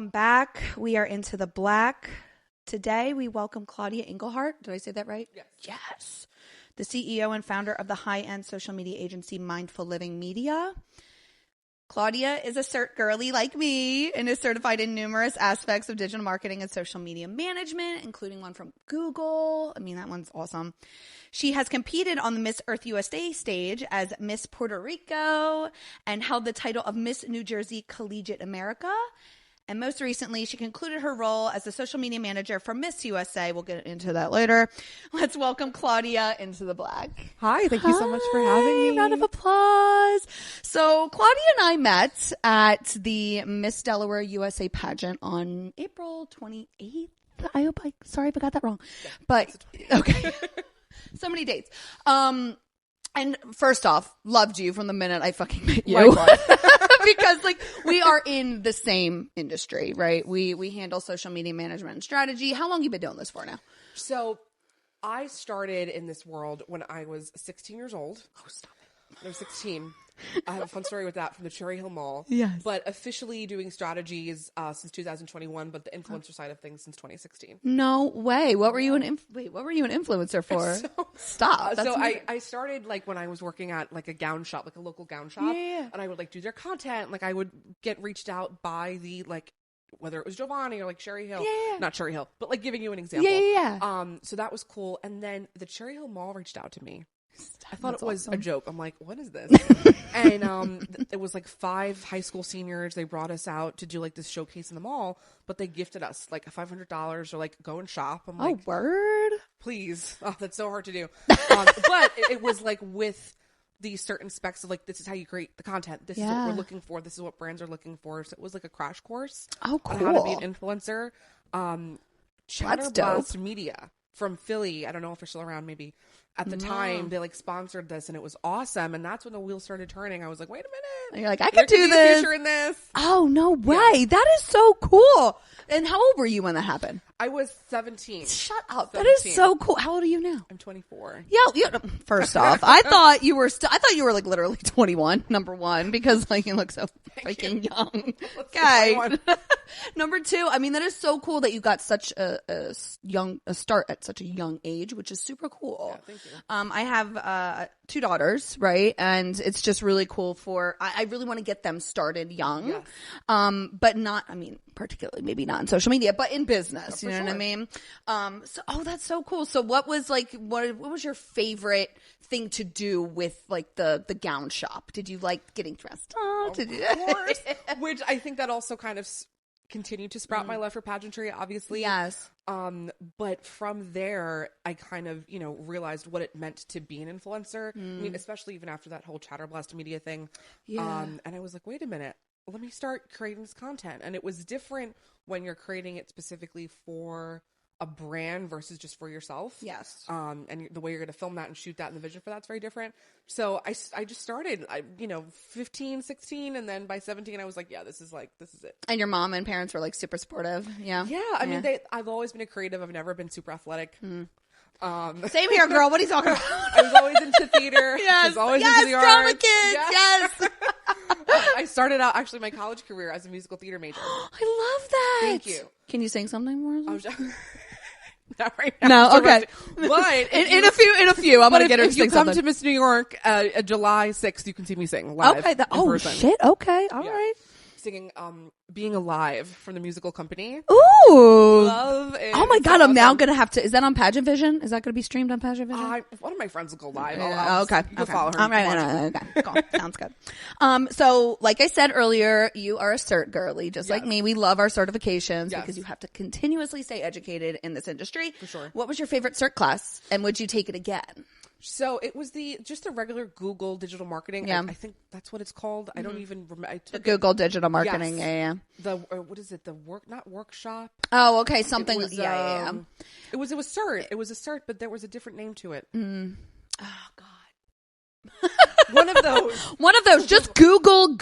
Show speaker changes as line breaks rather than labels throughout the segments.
Welcome back. We are into the black. Today, we welcome Claudia Engelhardt. Did I say that right?
Yes.
Yes. The CEO and founder of the high-end social media agency Mindfuliving Media. Claudia is a cert girly like me and is certified in numerous aspects of digital marketing and social media management, including one from Google. I mean, that one's awesome. She has competed on the Miss Earth USA stage as Miss Puerto Rico and held the title of Miss New Jersey Collegiate America. And most recently, she concluded her role as the social media manager for Miss USA. We'll get into that later. Let's welcome Claudia into the black.
Hi, thank you so much for having me.
Round of applause. So Claudia and I met at the Miss Delaware USA pageant on April 28th. Sorry if I got that wrong.
Yeah,
but, okay. So many dates. And first off, loved you from the minute I fucking met you. Because like we are in the same industry, right? We handle social media management and strategy. How long you been doing this for now?
So I started in this world when I was 16 years old.
Oh, stop it.
When I was 16. I have a fun story with that from the Cherry Hill Mall.
Yes.
But officially doing strategies since 2021, but the influencer side of things since 2016.
No way. What were you what were you an influencer for? Stop.
So I started like when I was working at like a gown shop, like a local gown shop.
Yeah.
And I would like do their content. Like I would get reached out by the like whether it was Giovanni or like Cherry Hill.
Yeah.
Not Cherry Hill, but like giving you an example.
Yeah.
So that was cool. And then the Cherry Hill Mall reached out to me. I thought
That's
it was
awesome.
a joke. I'm like, what is this? And it was like 5 high school seniors. They brought us out to do like this showcase in the mall, but they gifted us like $500 or like go and shop. I'm like,
word?
please. Oh, that's so hard to do. But it was like with these certain specs of like, this is how you create the content. This is what we're looking for. This is what brands are looking for. So it was like a crash course
Oh, cool.
on how to be an influencer.
That's dope.
Chatterblast Media from Philly. I don't know if they're still around. Maybe at the time they like sponsored this, and it was awesome. And that's when the wheels started turning. I was like, wait a minute.
And you're like, I
There
could do
be a
this.
future in this.
Oh, no way. That is so cool. And how old were you when that happened?
I was 17.
Shut up. That is
17.
so cool. How old are you now?
I'm 24.
Yeah. First off, I thought you were like literally 21. Number one, because like you look so freaking young. Okay. Number two, I mean that is so cool that you got such a start at such a young age, which is super cool.
Yeah, thank you.
I have 2 daughters, right? And it's just really cool I really want to get them started young.
Yes.
But not, I mean, particularly maybe not in social media, but in business. You know what I mean? That's so cool. So what was your favorite thing to do with like the gown shop? Did you like getting dressed up?
Of course. Which I think that also kind of continued to sprout my love for pageantry, obviously.
Yes.
But from there, I kind of, realized what it meant to be an influencer. I mean, especially even after that whole Chatterblast Media thing.
Yeah.
And I was like, wait a minute, let me start creating this content. And it was different when you're creating it specifically for a brand versus just for yourself.
Yes.
And the way you're going to film that and shoot that and the vision for that's very different. So I just started, 15, 16. And then by 17, I was like, yeah, this is it.
And your mom and parents were like super supportive. Yeah.
Yeah. I mean, I've always been a creative. I've never been super athletic.
Same here, girl. What are you talking about?
I was always into theater.
Yes.
I was always
yes.
into the
Drama
arts.
kids. Yes.
I started out actually my college career as a musical theater major.
I love that.
Thank you.
Can you sing something more?
I was not right now.
No, okay.
But
in a few, I'm gonna get her to
if you
sing
come
something.
to Miss New York, July 6th, you can see me sing live.
Okay.
in person.
Shit. Okay. All right.
Singing Being Alive from the musical company.
Ooh.
Love it.
Oh my
It's
God.
awesome.
I'm now gonna have to. Is that on Pageant Vision? Is that gonna be streamed on Pageant Vision?
One of my friends will go live.
Okay.
You'll follow her.
All right. Okay. Cool. Sounds good. So, like I said earlier, you are a cert girly, just like me. We love our certifications because you have to continuously stay educated in this industry.
For sure.
What was your favorite cert class, and would you take it again?
So it was just a regular Google digital marketing.
Yeah.
I think that's what it's called. I don't even remember. I took
Google digital marketing.
Yes.
Yeah.
What is it? Not workshop.
Oh, okay. Something.
It was, It was cert. It was a cert, but there was a different name to it.
Oh God.
One of those.
One of those. Just Google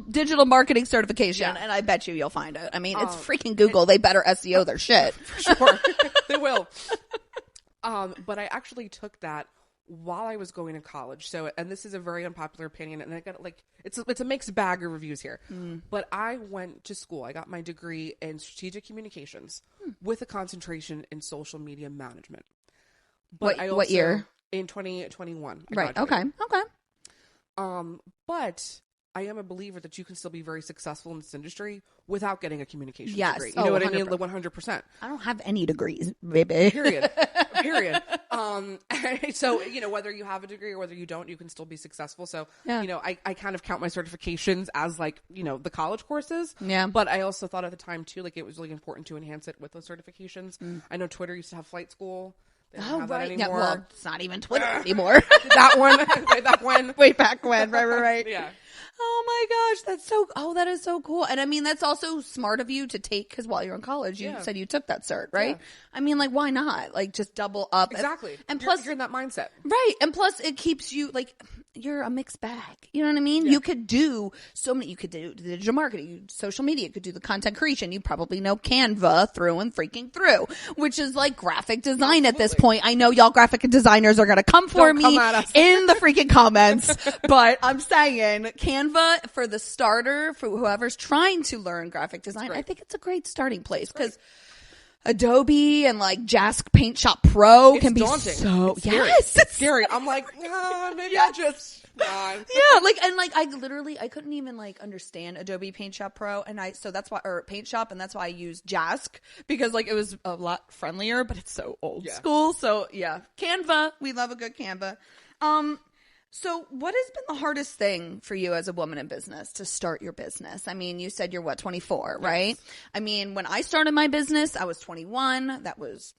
digital marketing certification,
Yeah.
and I bet you'll find it. I mean, it's freaking Google. They better SEO their shit.
For sure. They will. But I actually took that while I was going to college. So, and this is a very unpopular opinion, and I got like, it's a mixed bag of reviews here, but I went to school. I got my degree in strategic communications with a concentration in social media management. But
what year?
In 2021.
Right. Okay.
But I am a believer that you can still be very successsul in this industry without getting a communications
Yes.
degree. You know what I mean? 100%.
I don't have any degrees, baby.
Period. So, whether you have a degree or whether you don't, you can still be successful. So, I kind of count my certifications as like, the college courses.
Yeah.
But I also thought at the time too, like it was really important to enhance it with those certifications. I know Twitter used to have flight school. They don't have that anymore.
Yeah, well, it's not even Twitter anymore.
That one. Way back when.
Way back when. Right.
Yeah.
Oh my gosh, that is so cool. And I mean, that's also smart of you to take, because while you're in college, you said you took that cert, right? Yeah. I mean, like, why not? Like, just double up.
Exactly.
And plus,
you're in that mindset.
Right. And plus, it keeps you, like, you're a mixed bag. You know what I mean? Yeah. You could do you could do digital marketing, social media, you could do the content creation. You probably know Canva through and freaking through, which is like graphic design at this point. I know y'all graphic designers are going to come for me in the freaking comments, but I'm saying Canva for the starter, for whoever's trying to learn graphic design, I think it's a great starting place because Adobe and like Jask Paint Shop Pro can be daunting. It's
scary. I'm like, maybe I just
I couldn't even like understand Adobe Paint Shop Pro, and Paint Shop, and that's why I used Jask, because like it was a lot friendlier, but it's so old school. So yeah, Canva, we love a good Canva. So what has been the hardest thing for you as a woman in business to start your business? I mean, you said you're 24, right? Yes. I mean, when I started my business, I was 21. That was,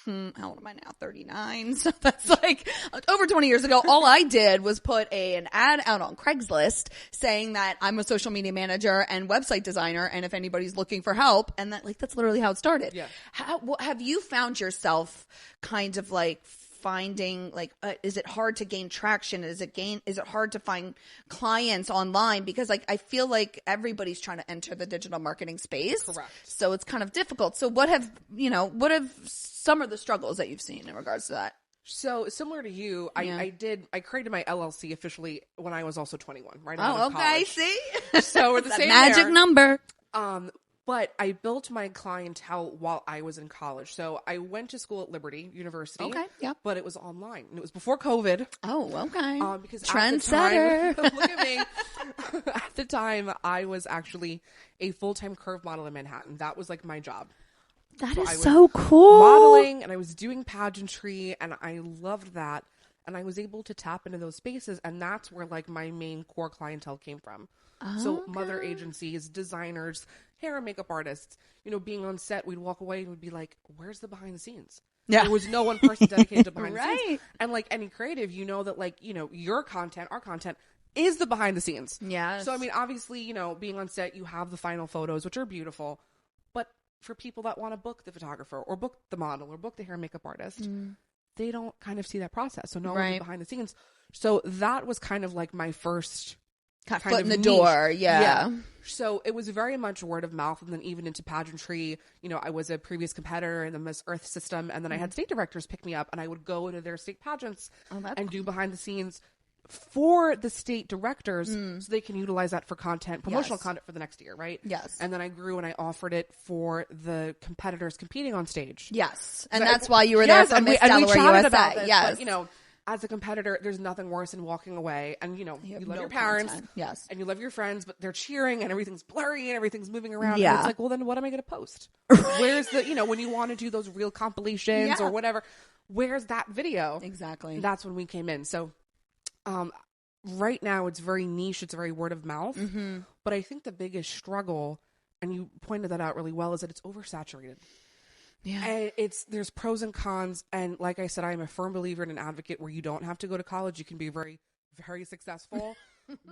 how old am I now? 39. So that's like over 20 years ago. All I did was put an ad out on Craigslist saying that I'm a social media manager and website designer, and if anybody's looking for help, and that's literally how it started. Yeah. Have you found yourself kind of like finding like is it hard to gain traction? Is it hard to find clients online? Because like I feel like everybody's trying to enter the digital marketing space. Correct. So it's kind of difficult. So what have some of the struggles that you've seen in regards to that?
So similar to you, I created my LLC officially when I was also 21, right?
Oh, okay.
College.
See?
So we're the same
magic number.
But I built my clientele while I was in college. So I went to school at Liberty University. Okay, yeah. But it was online. And it was before COVID.
Oh, okay.
Because
trendsetter.
Look at me. At the time, I was actually a full-time curve model in Manhattan. That was like my job.
That is so cool.
Modeling, and I was doing pageantry, and I loved that. And I was able to tap into those spaces, and that's where like my main core clientele came from. So mother agencies, designers, hair and makeup artists, being on set, we'd walk away and we'd be like, where's the behind the scenes? Yeah. There was no one person dedicated to behind the scenes. And like any creative, that like, your content, our content is the behind the scenes.
Yeah.
So, I mean, obviously, being on set, you have the final photos, which are beautiful. But for people that want to book the photographer or book the model or book the hair and makeup artist, they don't kind of see that process. So no one's behind the scenes. So that was kind of like my first
foot in the door. Yeah.
So it was very much word of mouth, and then even into pageantry. I was a previous competitor in the Miss Earth system, and then I had state directors pick me up, and I would go into their state pageants and do behind the scenes for the state directors so they can utilize that for promotional content for the next year, right?
Yes.
And then I grew and I offered it for the competitors competing on stage.
Yes. And that's why you were there for Miss Delaware USA.
About this, yes. But, as a competitor, there's nothing worse than walking away and, you love your parents.
Yes.
And you love your friends, but they're cheering and everything's blurry and everything's moving around. Yeah. And it's like, well, then what am I going to post? Where's the, when you want to do those real compilations or whatever, where's that video?
Exactly.
And that's when we came in. So, right now it's very niche. It's very word of mouth. Mm-hmm. But I think the biggest struggle, and you pointed that out really well, is that it's oversaturated. Yeah. And there's pros and cons. And like I said, I'm a firm believer and an advocate where you don't have to go to college. You can be very, very successful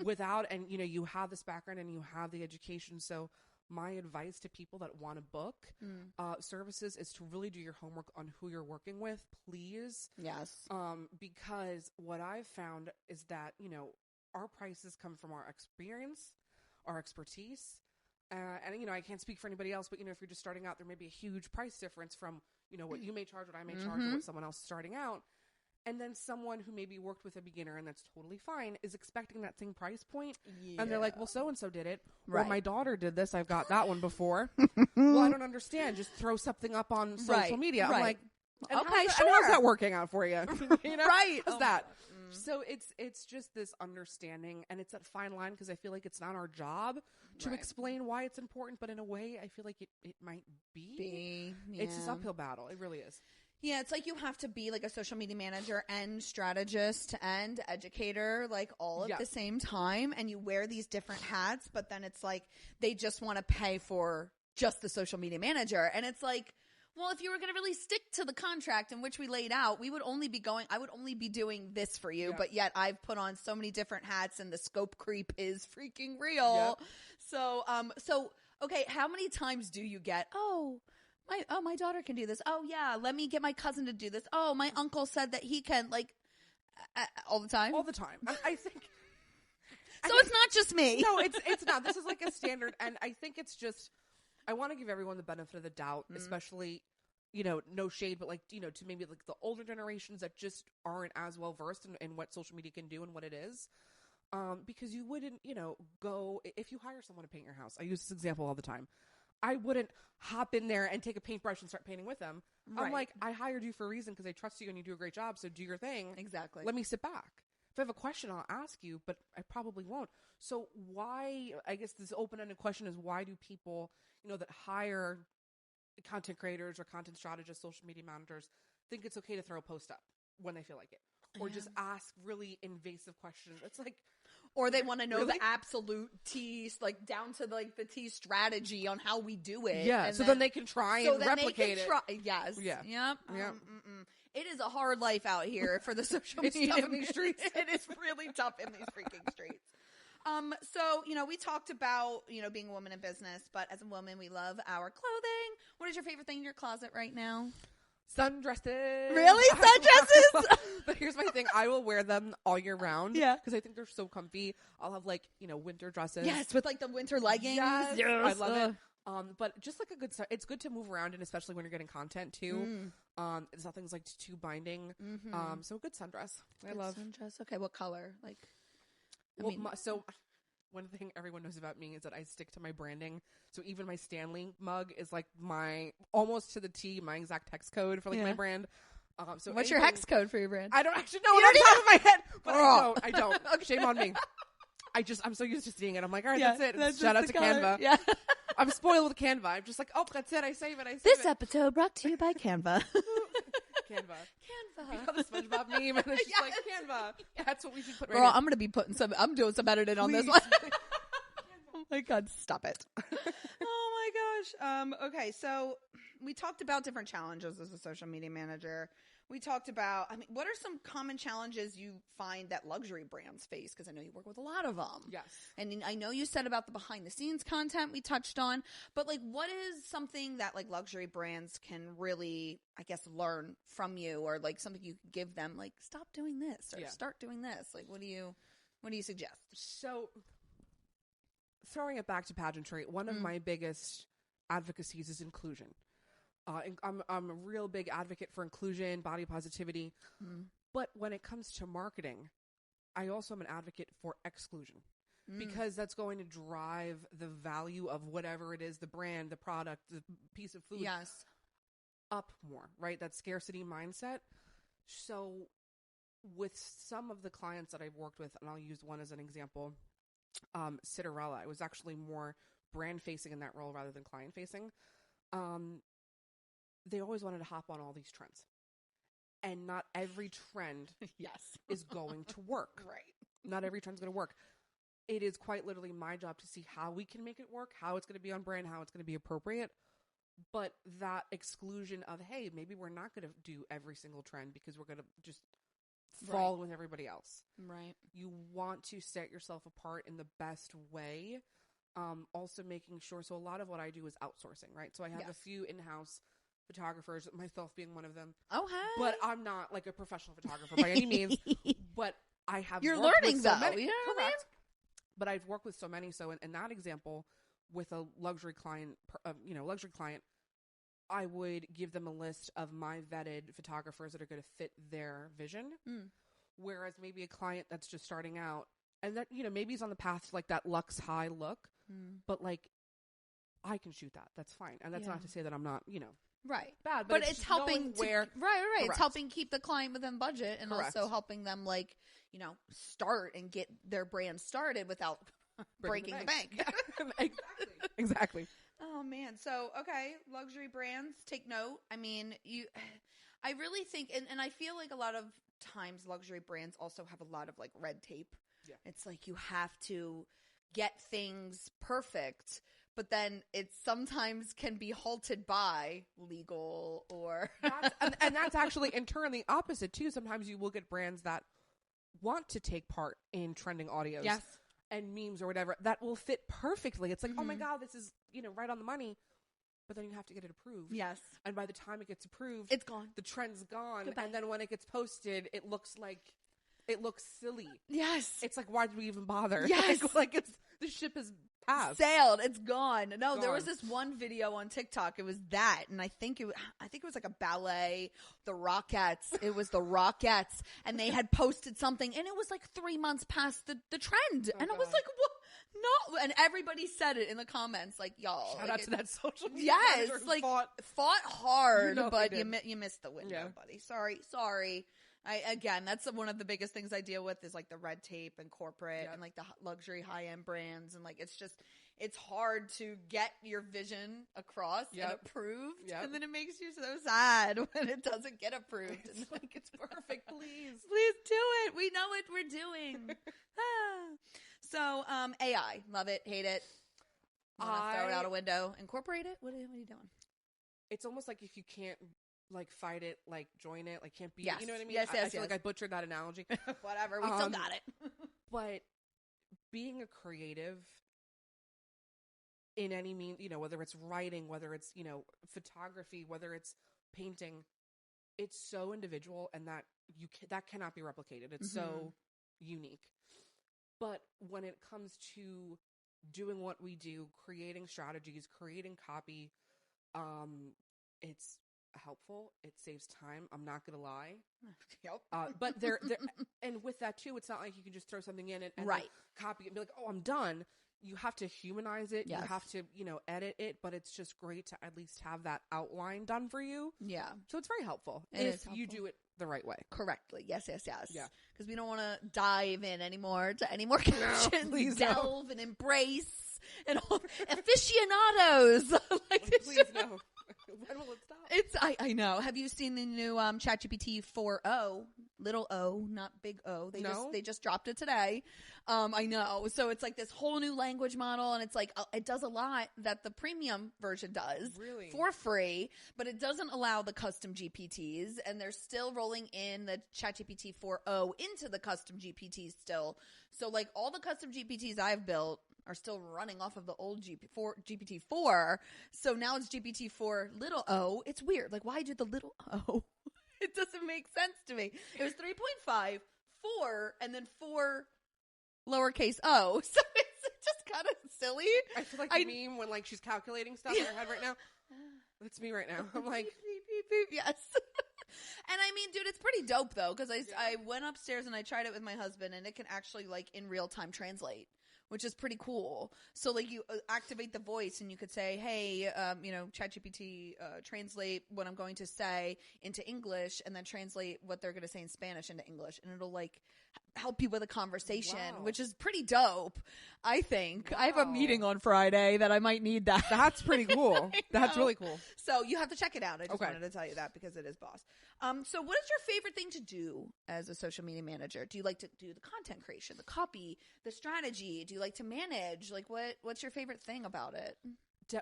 without, and you have this background and you have the education. So my advice to people that want to book services is to really do your homework on who you're working with, please.
Yes.
Because what I've found is that, our prices come from our experience, our expertise. And, I can't speak for anybody else, but, if you're just starting out, there may be a huge price difference from, what you may charge, what I may charge, or what someone else is starting out. And then someone who maybe worked with a beginner, and that's totally fine, is expecting that same price point. Yeah. And they're like, well, so-and-so did it. Right. Or my daughter did this. I've got that one before. Well, I don't understand. Just throw something up on social media. I'm like, and
okay,
sure. And how's that working out for you? You know?
Right.
How's that? So it's just this understanding, and it's that fine line, because I feel like it's not our job to explain why it's important, but in a way I feel like it might be. Yeah. It's this uphill battle. It really is.
Yeah, it's like you have to be like a social media manager and strategist and educator, like all at the same time, and you wear these different hats, but then it's like they just want to pay for just the social media manager, and it's like, well, if you were going to really stick to the contract in which we laid out, I would only be doing this for you, but yet I've put on so many different hats, and the scope creep is freaking real. Yep. So okay, how many times do you get, my daughter can do this. Oh yeah, let me get my cousin to do this. Oh, my uncle said that he can, like, all the time.
All the time. I think.
So it's not just me.
No, it's not. This is like a standard, and I think it's just. I want to give everyone the benefit of the doubt, especially, no shade, but like, to maybe like the older generations that just aren't as well versed in what social media can do and what it is. Because you wouldn't, go if you hire someone to paint your house. I use this example all the time. I wouldn't hop in there and take a paintbrush and start painting with them. Right. I'm like, I hired you for a reason because I trust you and you do a great job. So do your thing.
Exactly.
Let me sit back. If I have a question, I'll ask you, but I probably won't. So why, I guess this open-ended question is, why do people, that hire content creators or content strategists, social media managers, think it's okay to throw a post up when they feel like it? Or just ask really invasive questions. It's like,
or they want to know the absolute T, like down to like the T strategy on how we do it.
Yeah. And so then they can try and replicate it.
Yes.
Yeah.
Yep.
Yep.
It is a hard life out here for the social media.
It's tough in these streets.
It is really tough in these freaking streets. So, we talked about, being a woman in business, but as a woman, we love our clothing. What is your favorite thing in your closet right now?
Sundresses.
Really? Sundresses?
But here's my thing. I will wear them all year round.
Yeah.
Because I think they're so comfy. I'll have winter dresses.
Yes, with like the winter leggings.
Yes. I love it. But just like a good, it's good to move around, and especially when you're getting content too. It's nothing's like too binding. So a good sundress. I love
sundress. Okay. What color? Like,
so one thing everyone knows about me is that I stick to my branding. So even my Stanley mug is like almost to the T, my exact hex code for my brand. So
what's your hex code for your brand?
I don't actually know it on top of my head, but I don't. Okay. Shame on me. I'm so used to seeing it. I'm like, all right, that's it. Shout out to color. Canva.
Yeah.
I'm spoiled with Canva. I'm just like, oh, that's it. I save it.
This episode brought to you by Canva.
Canva. You know the SpongeBob meme, and it's just like Canva. That's what we should put.
Girl, I'm gonna be I'm doing some editing on this one. Oh my God, stop it. Oh my gosh. Okay, so we talked about different challenges as a social media manager. We talked about, what are some common challenges you find that luxury brands face? Because I know you work with a lot of them.
Yes.
And I know you said about the behind the scenes content we touched on, but like, what is something that like luxury brands can really, I guess, learn from you, or like something you could give them, like, stop doing this or start doing this? Like, what do you suggest?
So throwing it back to pageantry, one of my biggest advocacies is inclusion. I'm a real big advocate for inclusion, body positivity. But when it comes to marketing, I also am an advocate for exclusion, because that's going to drive the value of whatever it is, the brand, the product, the piece of food, up more, right? That scarcity mindset. So with some of the clients that I've worked with, and I'll use one as an example, Cinderella, I was actually more brand facing in that role rather than client facing. They always wanted to hop on all these trends, and not every trend is going to work.
Right.
Not every trend's going to work. It is quite literally my job to see how we can make it work, how it's going to be on brand, how it's going to be appropriate. But that exclusion of, hey, maybe we're not going to do every single trend because we're going to just fall with everybody else.
Right.
You want to set yourself apart in the best way. Also making sure, so a lot of what I do is outsourcing, right? So I have a few in-house photographers, myself being one of them.
Oh, hey.
But I'm not like a professional photographer by any means. But I have
You're
worked
learning
with so
though.
many.
You know what I mean?
But I've worked with so many. So in that example, with a luxury client, I would give them a list of my vetted photographers that are going to fit their vision. Whereas maybe a client that's just starting out and that, you know, maybe he's on the path to like that Lux High look, but like I can shoot that. That's fine. And that's not to say that I'm not, you know,
right.
bad,
but it's helping
where
right. It's helping keep the client within budget and
Correct.
also helping them like, you know, start and get their brand started without breaking the bank.
Exactly.
Oh man. So, okay. Luxury brands, take note. I mean, I really think, and I feel like a lot of times luxury brands also have a lot of like red tape.
Yeah.
It's like you have to get things perfect, but then it sometimes can be halted by legal or
and that's actually in turn the opposite too. Sometimes you will get brands that want to take part in trending audios.
Yes.
And memes or whatever that will fit perfectly. It's like, oh my God, this is, you know, right on the money. But then you have to get it approved.
Yes.
And by the time it gets approved,
it's gone.
The trend's gone.
Goodbye.
And then when it gets posted, it looks silly.
Yes.
It's like, why did we even bother?
Yes.
like it's the ship has passed.
Sailed. It's gone. No, there was this one video on TikTok. It was that, and I think it was like a ballet, the Rockettes. It was the Rockettes, and they had posted something, and it was like 3 months past the trend, and I was like, what? No, and everybody said it in the comments, like, y'all.
Shout
like,
out to that social media.
Yes, like fought hard,
you know,
but you missed the window, buddy. Sorry. Again, that's one of the biggest things I deal with is like the red tape and corporate and like the luxury high-end brands. And like, it's hard to get your vision across and approved. And then it makes you so sad when it doesn't get approved.
It's like, it's perfect. Please
do it. We know what we're doing. So, AI, love it, hate it. Throw it out a window, incorporate it. What are you doing?
It's almost like if you can't like fight it, like join it, like can't be.
Yes.
You know what I mean?
Yes.
I feel like I butchered that analogy.
Whatever, we still got it.
But being a creative in any mean, you know, whether it's writing, whether it's, you know, photography, whether it's painting, it's so individual, and that that cannot be replicated. It's so unique. But when it comes to doing what we do, creating strategies, creating copy, it's helpful. It saves time. I'm not gonna lie.
Yep.
But there, and with that too, it's not like you can just throw something in and
right.
copy it and be like, oh, I'm done. You have to humanize it.
Yes.
You have to, you know, edit it. But it's just great to at least have that outline done for you.
Yeah.
So it's very helpful
if
you do it the right way.
Correctly. Yes.
Yeah.
Because we don't want to dive in anymore to any more captions.
Please
delve and embrace and all aficionados. Like,
please no. When will it stop?
I know. Have you seen the new ChatGPT 4.0? Little O, not big O. They just dropped it today. I know. So it's like this whole new language model, and it's like it does a lot that the premium version does for free, but it doesn't allow the custom GPTs, and they're still rolling in the ChatGPT 4.0 into the custom GPTs still. So like all the custom GPTs I've built are still running off of the old GPT-4. So now it's GPT-4 little o. It's weird. Like, why do the little o? It doesn't make sense to me. It was 3.5, 4, and then 4 lowercase o. So it's just kind of silly.
I feel like the meme when like she's calculating stuff in her head right now. That's me right now. I'm like,
beep, beep, beep. Yes. And I mean, dude, it's pretty dope though, because I went upstairs and I tried it with my husband, and it can actually like in real time translate, which is pretty cool. So like you activate the voice and you could say, hey, you know, ChatGPT, translate what I'm going to say into English, and then translate what they're going to say in Spanish into English. And it'll like help you with a conversation, which is pretty dope. I think I have a meeting on Friday that I might need that.
That's pretty cool. That's really cool.
So you have to check it out. I just wanted to tell you that because it is boss. So what is your favorite thing to do as a social media manager? Do you like to do the content creation, the copy, the strategy? Do you like to manage? Like what's your favorite thing about it?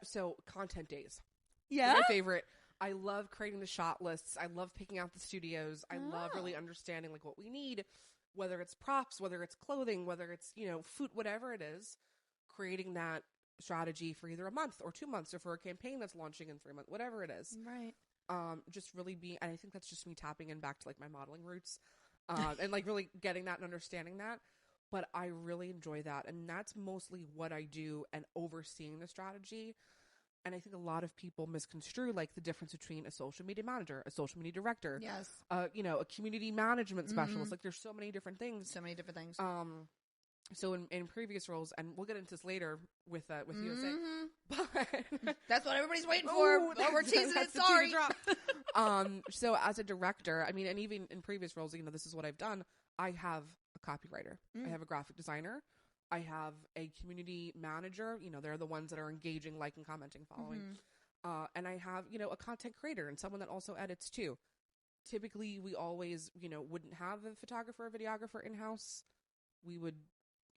So content days.
Yeah.
My favorite. I love creating the shot lists. I love picking out the studios. I love really understanding like what we need, whether it's props, whether it's clothing, whether it's, you know, food, whatever it is, creating that strategy for either a month or 2 months or for a campaign that's launching in 3 months, whatever it is.
Right.
Just really being, and I think that's just me tapping in back to like my modeling roots, and like really getting that and understanding that. But I really enjoy that. And that's mostly what I do, and overseeing the strategy. And I think a lot of people misconstrue like the difference between a social media manager, a social media director,
yes,
you know, a community management specialist. Like there's so many different things.
So many different things.
So in previous roles, and we'll get into this later with USA, but
that's what everybody's waiting for. Oh, we're teasing it. Sorry.
So as a director, I mean, and even in previous roles, you know, this is what I've done. I have a copywriter. I have a graphic designer. I have a community manager. You know, they're the ones that are engaging, liking, commenting, following. And I have, you know, a content creator and someone that also edits too. Typically, we always, you know, wouldn't have a photographer or videographer in-house. We would,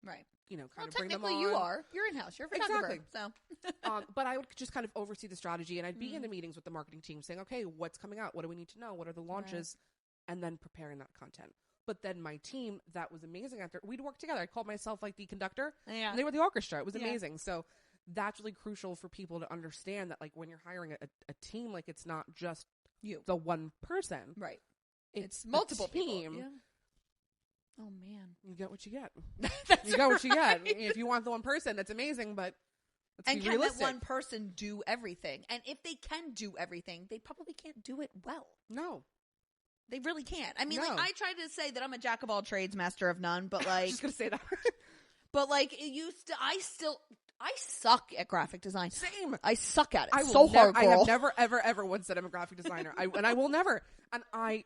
right,
you know, kind of bring them on.
Technically, you're in-house. You're a photographer.
Exactly. So, but I would just kind of oversee the strategy, and I'd be in the meetings with the marketing team saying, okay, what's coming out? What do we need to know? What are the launches? Right. And then preparing that content. But then my team, that was amazing after we'd work together. I called myself like the conductor and they were the orchestra. It was amazing. So that's really crucial for people to understand that like when you're hiring a team, like it's not just
you,
the one person.
Right.
It's
multiple
team.
Yeah. Oh man.
You get what you get.
You
get what you get. If you want the one person, that's amazing, but
and can that one person do everything? And if they can do everything, they probably can't do it well.
No.
They really can't. I mean, like, I try to say that I'm a jack of all trades, master of none, but like,
I was just gonna say that.
But like, I suck at graphic design.
Same.
I suck at it.
I
hard,
I have never, ever once said I'm a graphic designer. I will never. And I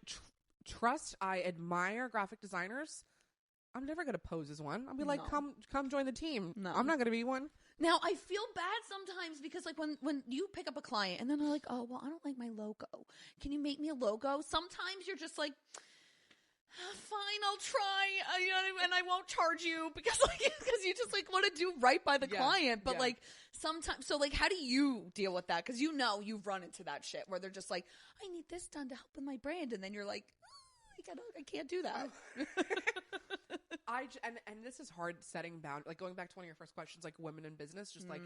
trust, I admire graphic designers. I'm never gonna pose as one. I'll be like, come join the team. No. I'm not gonna be one.
Now, I feel bad sometimes because, like, when you pick up a client and then they're like, oh, well, I don't like my logo. Can you make me a logo? Sometimes you're just like, fine, I'll try, and I won't charge you because you just, like, want to do right by the client. But, like, sometimes, so, like, how do you deal with that? Because you know you've run into that shit where they're just like, I need this done to help with my brand. And then you're like, I can't do that.
And this is hard setting boundaries. Like going back to one of your first questions, like women in business, just like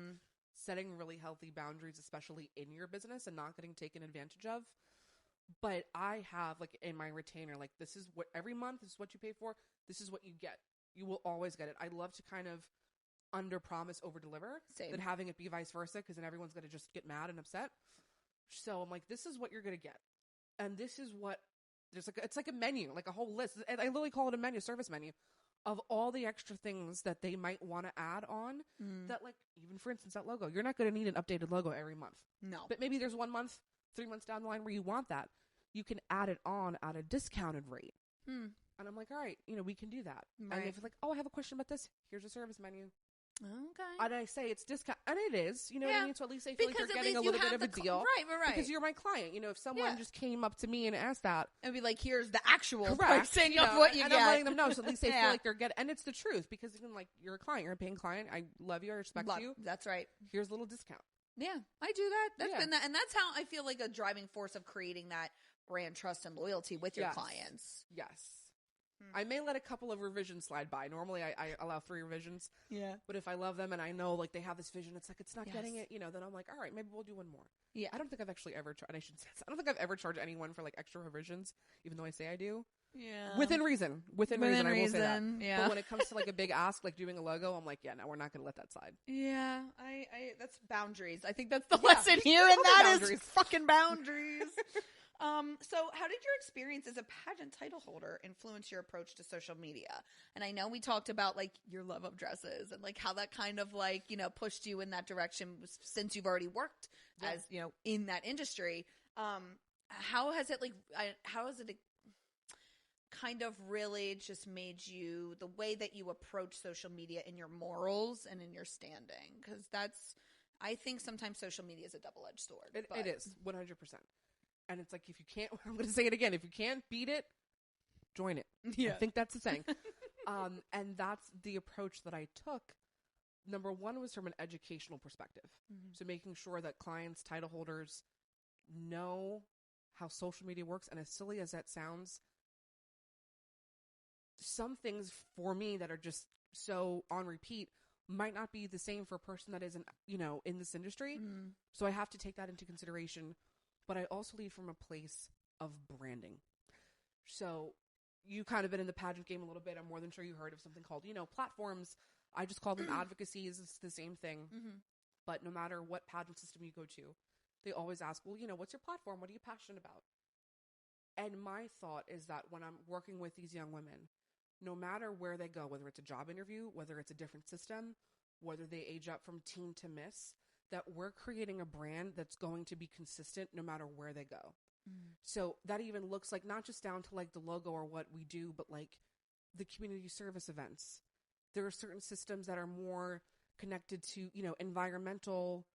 setting really healthy boundaries, especially in your business and not getting taken advantage of. But I have like in my retainer, like this is what every month, this is what you pay for. This is what you get. You will always get it. I love to kind of under promise, over deliver than having it be vice versa. Cause then everyone's going to just get mad and upset. So I'm like, this is what you're going to get. And this is what it's like a menu, like a whole list. I literally call it a menu, service menu of all the extra things that they might want to add on that, like, even for instance, that logo, you're not going to need an updated logo every month. No. But maybe there's 1 month, 3 months down the line where you want that. You can add it on at a discounted rate. And I'm like, all right, we can do that. Right. And if like, oh, I have a question about this, here's a service menu. Okay. And I say it's discount, and it is, what I mean? So at least I feel like you're getting a little bit of a deal. Right. Because you're my client. If someone just came up to me and asked that.
It'd be like, here's the actual pricing of what you
get.
I'm
letting them know, so at least they feel like they're getting, and it's the truth, because even like, you're a client, you're a paying client. I love you, I respect you.
That's right.
Here's a little discount.
Yeah, I do that. That's been that. And that's how I feel like a driving force of creating that brand trust and loyalty with your clients. Yes.
I may let a couple of revisions slide by. Normally, I allow 3 revisions. Yeah. But if I love them and I know, like, they have this vision, it's like, it's not getting it, then I'm like, all right, maybe we'll do one more. Yeah. I don't think I've actually ever and I shouldn't say this. I don't think I've ever charged anyone for, like, extra revisions, even though I say I do. Yeah. Within reason. Within reason, I will say that. Yeah. But when it comes to, like, a big ask, like doing a logo, I'm like, yeah, no, we're not going to let that slide.
Yeah. That's boundaries. I think that's the lesson here, and that is fucking boundaries. So how did your experience as a pageant title holder influence your approach to social media? And I know we talked about like your love of dresses and like how that kind of like, pushed you in that direction since you've already worked as, in that industry. How has it kind of really just made you the way that you approach social media in your morals and in your standing? Because I think sometimes social media is a double-edged sword.
It is 100%. And it's like, if you can't, I'm going to say it again, if you can't beat it, join it. Yeah. I think that's the saying. And that's the approach that I took. Number one was from an educational perspective. Mm-hmm. So making sure that clients, title holders know how social media works. And as silly as that sounds, some things for me that are just so on repeat might not be the same for a person that isn't, in this industry. Mm-hmm. So I have to take that into consideration. But I also lead from a place of branding. So you kind of been in the pageant game a little bit. I'm more than sure you heard of something called, platforms. I just call them advocacies. It's the same thing. Mm-hmm. but no matter what pageant system you go to, they always ask, well, what's your platform? What are you passionate about? And my thought is that when I'm working with these young women, no matter where they go, whether it's a job interview, whether it's a different system, whether they age up from teen to miss, that we're creating a brand that's going to be consistent no matter where they go. So that even looks like not just down to like the logo or what we do, but like the community service events. There are certain systems that are more connected to, environmental,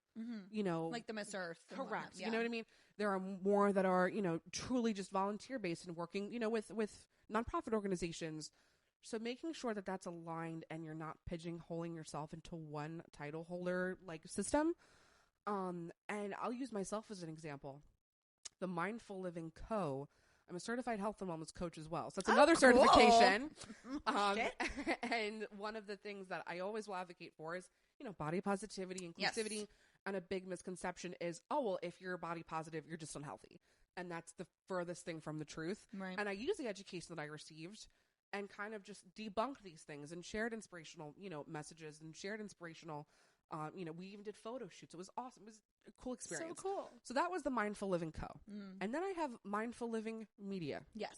like the Miss Earth.
Correct. Yeah. You know what I mean? There are more that are, truly just volunteer based and working, with nonprofit organizations. So making sure that that's aligned and you're not pigeonholing yourself into one title holder like system. And I'll use myself as an example. The Mindful Living Co. I'm a certified health and wellness coach as well. So that's another certification. And one of the things that I always will advocate for is, body positivity, inclusivity. Yes. And a big misconception is, oh, well, if you're body positive, you're just unhealthy. And that's the furthest thing from the truth. Right. And I use the education that I received and kind of just debunked these things and shared inspirational, messages and shared inspirational, we even did photo shoots. It was awesome. It was a cool experience.
So cool.
So that was the Mindful Living Co. And then I have Mindful Living Media.
Yes.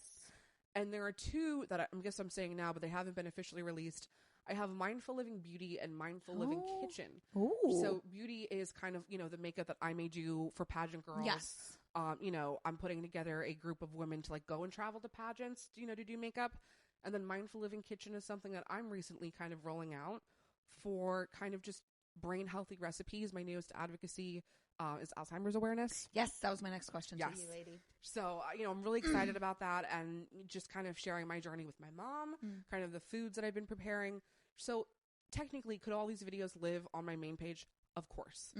And there are two that I guess I'm saying now, but they haven't been officially released. I have Mindful Living Beauty and Mindful Living Kitchen. Ooh. So beauty is kind of, the makeup that I may do for pageant girls.
Yes.
I'm putting together a group of women to like go and travel to pageants, to do makeup. And then Mindful Living Kitchen is something that I'm recently kind of rolling out for kind of just brain healthy recipes. My newest advocacy is Alzheimer's awareness.
Yes, that was my next question to you, lady.
So, I'm really excited about that and just kind of sharing my journey with my mom, kind of the foods that I've been preparing. So technically, could all these videos live on my main page? Of course.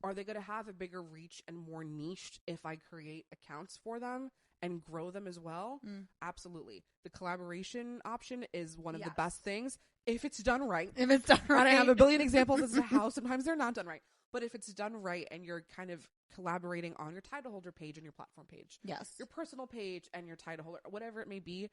Are they going to have a bigger reach and more niched if I create accounts for them and grow them as well? Absolutely. The collaboration option is one of the best things if it's done right.
And I
have a billion examples as to how sometimes they're not done right. But if it's done right and you're kind of collaborating on your title holder page and your platform page, your personal page and your title holder, whatever it may be,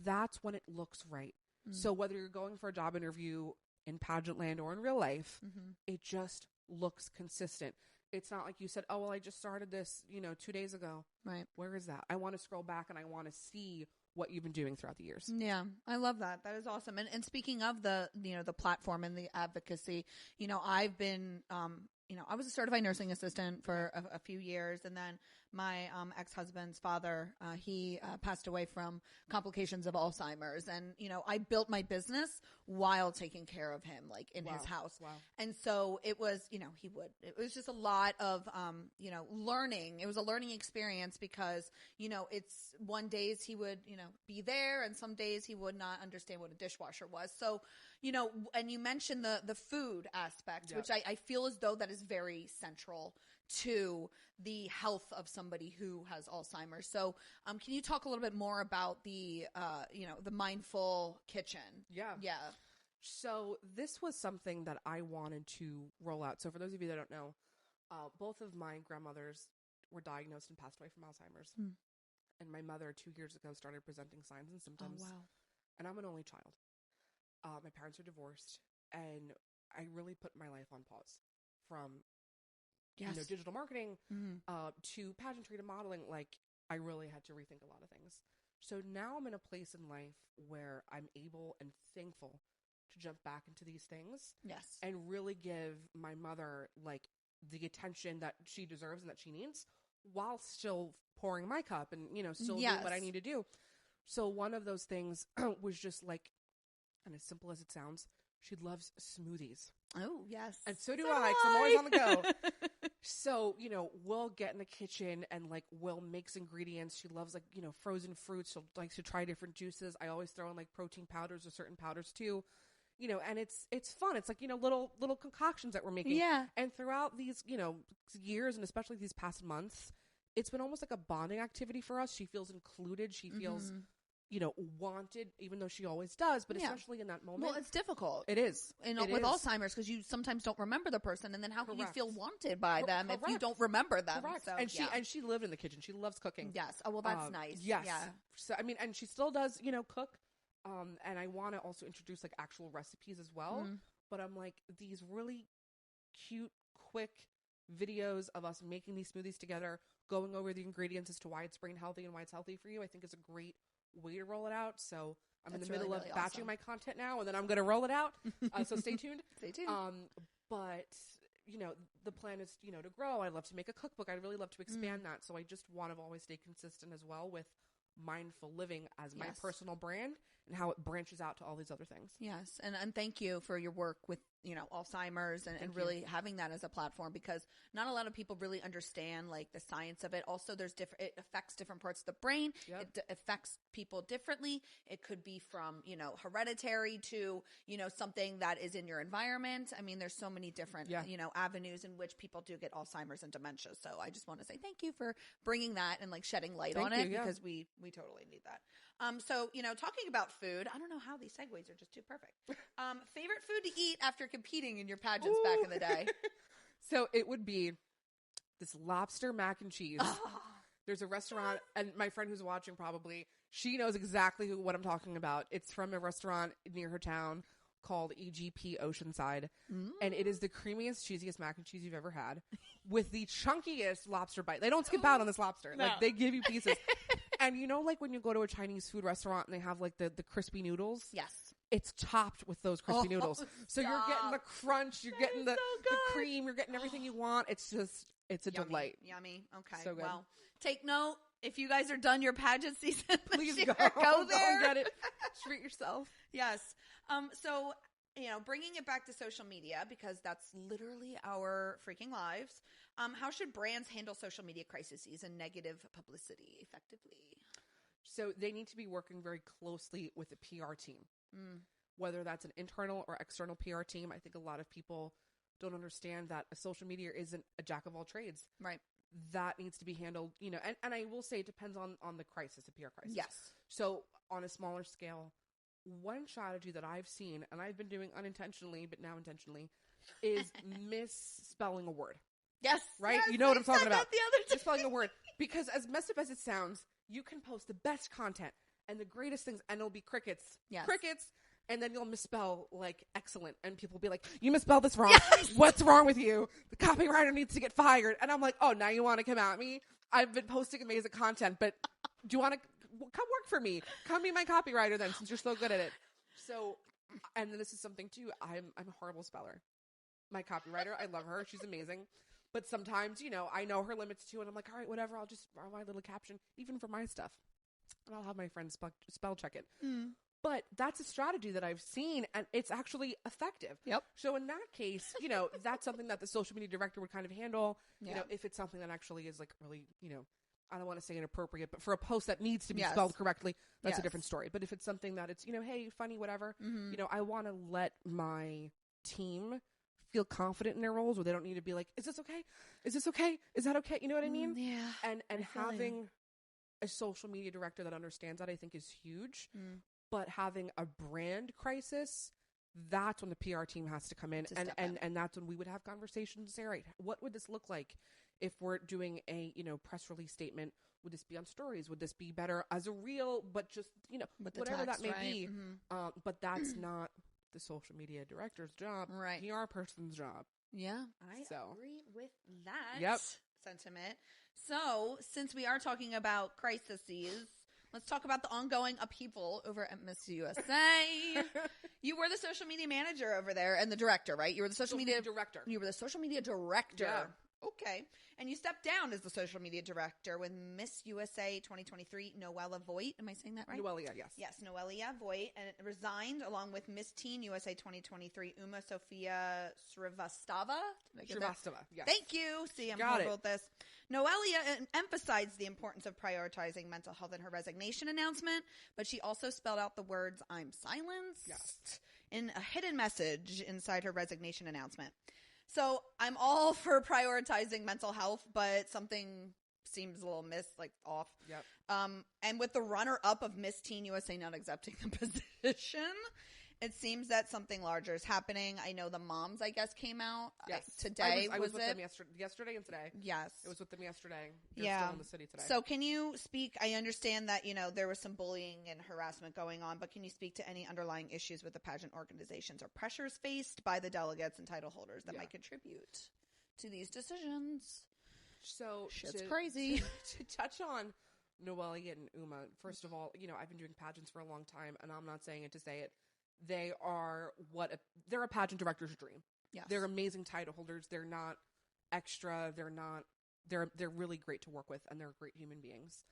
that's when it looks right. So whether you're going for a job interview in pageant land or in real life, it just looks consistent. It's not like you said, oh, well, I just started this, 2 days ago.
Right.
Where is that? I want to scroll back and I want to see what you've been doing throughout the years.
Yeah, I love that. That is awesome. And speaking of the platform and the advocacy, I've been, I was a certified nursing assistant for a few years. And then my ex-husband's father, he passed away from complications of Alzheimer's. And, I built my business while taking care of him, like in his house.
Wow.
And so it was, it was just a lot of, learning. It was a learning experience because, it's one days he would, be there and some days he would not understand what a dishwasher was. So, and you mentioned the food aspect, which I feel as though that is very central to the health of somebody who has Alzheimer's. So, can you talk a little bit more about the Mindful Kitchen?
Yeah. So this was something that I wanted to roll out. So for those of you that don't know, both of my grandmothers were diagnosed and passed away from Alzheimer's. And my mother 2 years ago started presenting signs and symptoms.
Oh, wow.
And I'm an only child. My parents are divorced, and I really put my life on pause from digital marketing to pageantry to modeling. Like, I really had to rethink a lot of things. So now I'm in a place in life where I'm able and thankful to jump back into these things.
Yes.
And really give my mother like the attention that she deserves and that she needs while still pouring my cup and, still doing what I need to do. So one of those things was just like, and as simple as it sounds, she loves smoothies.
Oh, yes.
And so do I, 'cause I'm always on the go. So, we'll get in the kitchen and like we'll mix ingredients. She loves like, frozen fruits. She'll like to try different juices. I always throw in like protein powders or certain powders too. And it's fun. It's like, little concoctions that we're making.
Yeah.
And throughout these, years and especially these past months, it's been almost like a bonding activity for us. She feels included. She feels, wanted, even though she always does, but especially in that moment.
Well, it's difficult.
It is.
With Alzheimer's, because you sometimes don't remember the person, and then how can you feel wanted by them if you don't remember them?
Correct.
So,
and she lived in the kitchen. She loves cooking.
Yes. Oh, well, that's nice.
Yes.
Yeah.
So, and she still does, cook. And I want to also introduce like actual recipes as well. But I'm like, these really cute, quick videos of us making these smoothies together, going over the ingredients as to why it's brain healthy and why it's healthy for you, I think is a great way to roll it out. So I'm in the middle of batching my content now, and then I'm going to roll it out. So stay tuned.
Stay tuned.
But, you know, the plan is, you know, to grow. I'd love to make a cookbook. I'd really love to expand that. So I just want to always stay consistent as well with mindful living as my personal brand and how it branches out to all these other things.
Yes. And thank you for your work with, you know, Alzheimer's and really having that as a platform, because not a lot of people really understand like the science of it. Also, it affects different parts of the brain. It affects people differently. It could be from, you know, hereditary to, you know, something that is in your environment. I mean, there's so many different, you know, avenues in which people do get Alzheimer's and dementia. So I just want to say thank you for bringing that and like shedding light on it, because we totally need that. So, you know, talking about food, I don't know how these segues are just too perfect. Favorite food to eat after competing in your pageants back in the day?
So it would be this lobster mac and cheese. There's a restaurant, and my friend who's watching probably, she knows exactly what I'm talking about. It's from a restaurant near her town called EGP Oceanside. And it is the creamiest, cheesiest mac and cheese you've ever had with the chunkiest lobster bite. They don't skip out on this lobster. No. Like, they give you pieces. And you know, like when you go to a Chinese food restaurant and they have like the crispy noodles?
Yes.
It's topped with those crispy noodles. So you're getting the crunch, you're getting the cream, you're getting everything you want. It's just, it's a delight.
Yummy. Okay.
So good.
Well, take note. If you guys are done your pageant season,
please go
there.
Go get it. Treat yourself.
Yes. So, you know, bringing it back to social media, because that's literally our freaking lives. How should brands handle social media crises and negative publicity effectively?
So they need to be working very closely with the PR team, whether that's an internal or external PR team. I think a lot of people don't understand that a social media isn't a jack of all trades.
Right.
That needs to be handled, you know, and I will say it depends on the crisis, the PR crisis.
Yes.
So on a smaller scale, one strategy that I've seen, and I've been doing unintentionally, but now intentionally, is misspelling a word.
Yes.
Right?
Yes,
you know what I'm talking about.
The other day.
Misspelling a word. Because as messed up as it sounds, you can post the best content and the greatest things, and it'll be crickets.
Yes.
Crickets. And then you'll misspell like excellent, and people will be like, you misspelled this wrong.
Yes.
What's wrong with you? The copywriter needs to get fired. And I'm like, oh, now you want to come at me? I've been posting amazing content, but do you want to come work for me? Come be my copywriter then, since you're so good at it. So, and this is something too, I'm a horrible speller. My copywriter, I love her. She's amazing. But sometimes, you know, I know her limits too, and I'm like, all right, whatever. I'll just write my little caption, even for my stuff. And I'll have my friends spell check it. But that's a strategy that I've seen, and it's actually effective.
Yep.
So in that case, you know, that's something that the social media director would kind of handle. You know, if it's something that actually is like really, you know, I don't want to say inappropriate, but for a post that needs to be spelled correctly, that's a different story. But if it's something that it's, you know, hey, funny, whatever, you know, I want to let my team feel confident in their roles, where they don't need to be like, is this okay? Is this okay? Is that okay? You know what I mean?
Yeah.
And having a social media director that understands that, I think, is huge. But having a brand crisis, that's when the PR team has to come in. And that's when we would have conversations and say, all right, what would this look like if we're doing a, you know, press release statement? Would this be on stories? Would this be better as a reel, but just, you know, whatever
text,
that may
right?
be. But that's not the social media director's job.
Right.
PR person's job.
Yeah. I agree with that sentiment. So since we are talking about crises, let's talk about the ongoing upheaval over at Miss USA. You were the social media manager over there and the director, right? You were the social media
director.
You were the social media director.
Yeah.
Okay. And you stepped down as the social media director with Miss USA 2023, Noelia Voigt. Am I saying that right?
Noelia, yes.
Yes, Noelia Voigt. And it resigned along with Miss Teen USA 2023, Uma Sofia Srivastava.
Srivastava, yes.
Thank you. See, I'm horrible at this. Noelia emphasized the importance of prioritizing mental health in her resignation announcement, but she also spelled out the words, I'm silenced, in a hidden message inside her resignation announcement. So I'm all for prioritizing mental health, but something seems a little off.
Yep.
And with the runner-up of Miss Teen USA not accepting the position, It seems that something larger is happening. I know the moms, I guess, came out
Yes.
today.
I was with them yesterday and today.
Yes.
It was with them yesterday. They're still in the city today.
So can you speak, I understand that, there was some bullying and harassment going on, but can you speak to any underlying issues with the pageant organizations or pressures faced by the delegates and title holders that might contribute to these decisions?
So
shit's crazy.
To touch on Noelia and Uma, first of all, I've been doing pageants for a long time, and I'm not saying it to say it. They're a pageant director's dream.
Yes.
They're amazing title holders. They're not extra. They're really great to work with, and they're great human beings.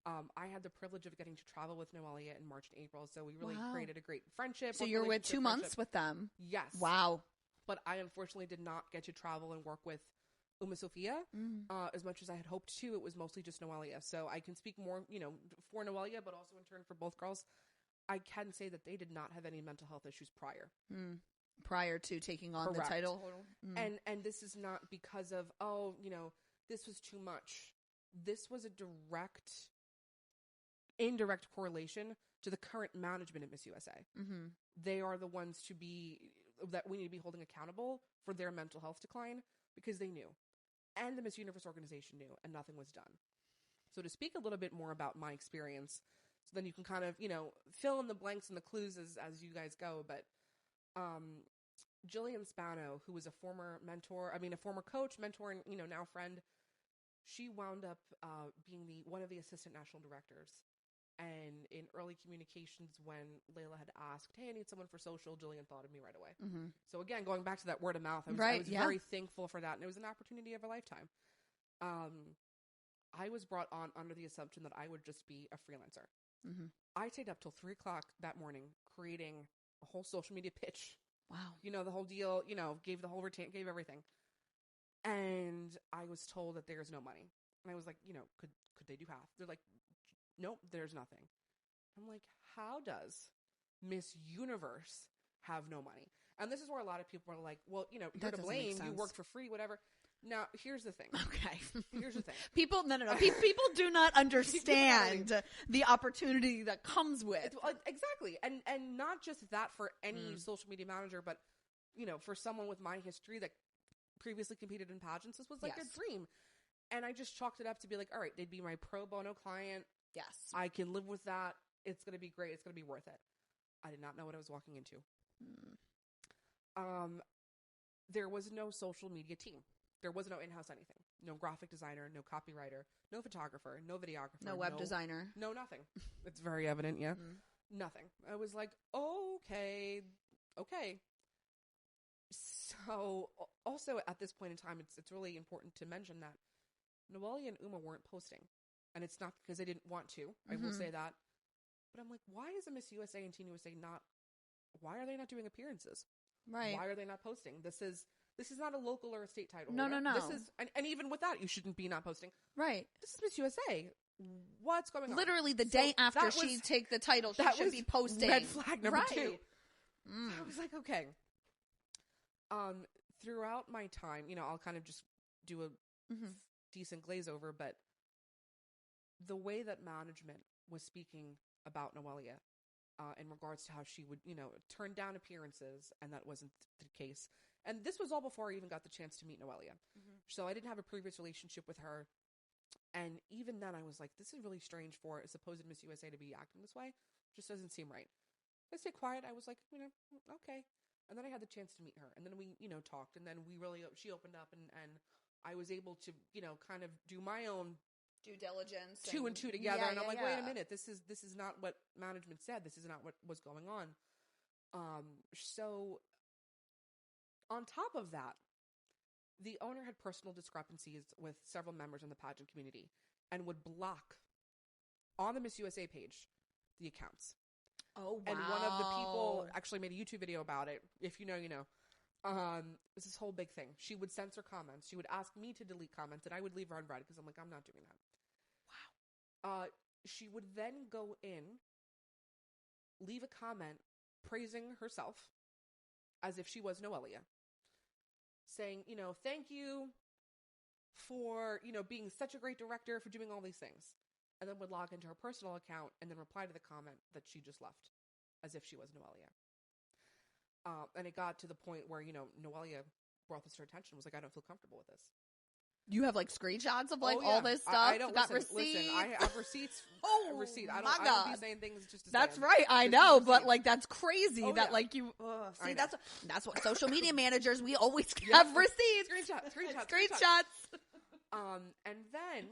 I had the privilege of getting to travel with Noelia in March and April, so we really created a great friendship.
So you're with 2 months with them?
Yes.
Wow.
But I unfortunately did not get to travel and work with Uma Sophia as much as I had hoped to. It was mostly just Noelia. So I can speak more, for Noelia, but also in turn for both girls. I can say that they did not have any mental health issues prior.
Prior to taking on the title.
And this is not because of, this was too much. This was a indirect correlation to the current management at Miss USA. Mm-hmm. They are the ones that we need to be holding accountable for their mental health decline because they knew. And the Miss Universe organization knew, and nothing was done. So to speak a little bit more about my experience, so then you can kind of, fill in the blanks and the clues as you guys go. But Jillian Spano, who was a former coach, mentor, and, now friend, she wound up being one of the assistant national directors. And in early communications, when Layla had asked, hey, I need someone for social, Jillian thought of me right away. Mm-hmm. So again, going back to that word of mouth, I was very thankful for that. And it was an opportunity of a lifetime. I was brought on under the assumption that I would just be a freelancer. Mm-hmm. I stayed up till 3:00 that morning creating a whole social media pitch.
Wow.
The whole deal, gave gave everything. And I was told that there's no money. And I was like, could they do half? They're like, nope, there's nothing. I'm like, how does Miss Universe have no money? And this is where a lot of people are like, well, you're to blame. You worked for free, whatever. Now, here's the thing.
Okay.
Here's the thing.
People do not understand the opportunity that comes with.
Exactly. And not just that for any social media manager, but, for someone with my history that previously competed in pageants, this was like a dream. And I just chalked it up to be like, all right, they'd be my pro bono client.
Yes.
I can live with that. It's going to be great. It's going to be worth it. I did not know what I was walking into. There was no social media team. There was no in-house anything. No graphic designer, no copywriter, no photographer, no videographer.
No web designer.
No, nothing. It's very evident, yeah. Nothing. I was like, okay. So, also at this point in time, it's really important to mention that Noelia and Uma weren't posting. And it's not because they didn't want to. I will say that. But I'm like, why is the Miss USA and Teen USA why are they not doing appearances?
Right.
Why are they not posting? This is not a local or a state title.
No.
This is, and even with that, you shouldn't be not posting.
Right.
This is Miss USA. What's going on?
Literally the day after she take the title, she should be posting.
Red flag number 2. So I was like, okay. Throughout my time, I'll kind of just do a decent glaze over, but the way that management was speaking about Noelia in regards to how she would, turn down appearances, and that wasn't the case. And this was all before I even got the chance to meet Noelia. So I didn't have a previous relationship with her. And even then I was like, this is really strange for a supposed Miss USA to be acting this way. Just doesn't seem right. I stayed quiet. I was like, okay. And then I had the chance to meet her. And then we, talked. And then she opened up and I was able to, kind of do my own
due diligence.
2 and 2 together. And I'm like, wait a minute. This is not what management said. This is not what was going on. So on top of that, the owner had personal discrepancies with several members in the pageant community and would block on the Miss USA page the accounts.
Oh, wow.
And one of the people actually made a YouTube video about it. If you know, you know. It was this whole big thing. She would censor comments. She would ask me to delete comments, and I would leave her unread because I'm like, I'm not doing that. Wow. She would then go in, leave a comment praising herself as if she was Noelia, saying, thank you for, being such a great director, for doing all these things. And then would log into her personal account and then reply to the comment that she just left as if she was Noelia. And it got to the point where, Noelia brought this to her attention and was like, I don't feel comfortable with this.
You have like screenshots of like all this stuff. I don't got receipts.
Listen, I have receipts.
Oh,
I don't be saying things just to say
That's
them.
right. I know, but like that's crazy that like you see that's what social media managers we always have receipts. Screenshots.
And then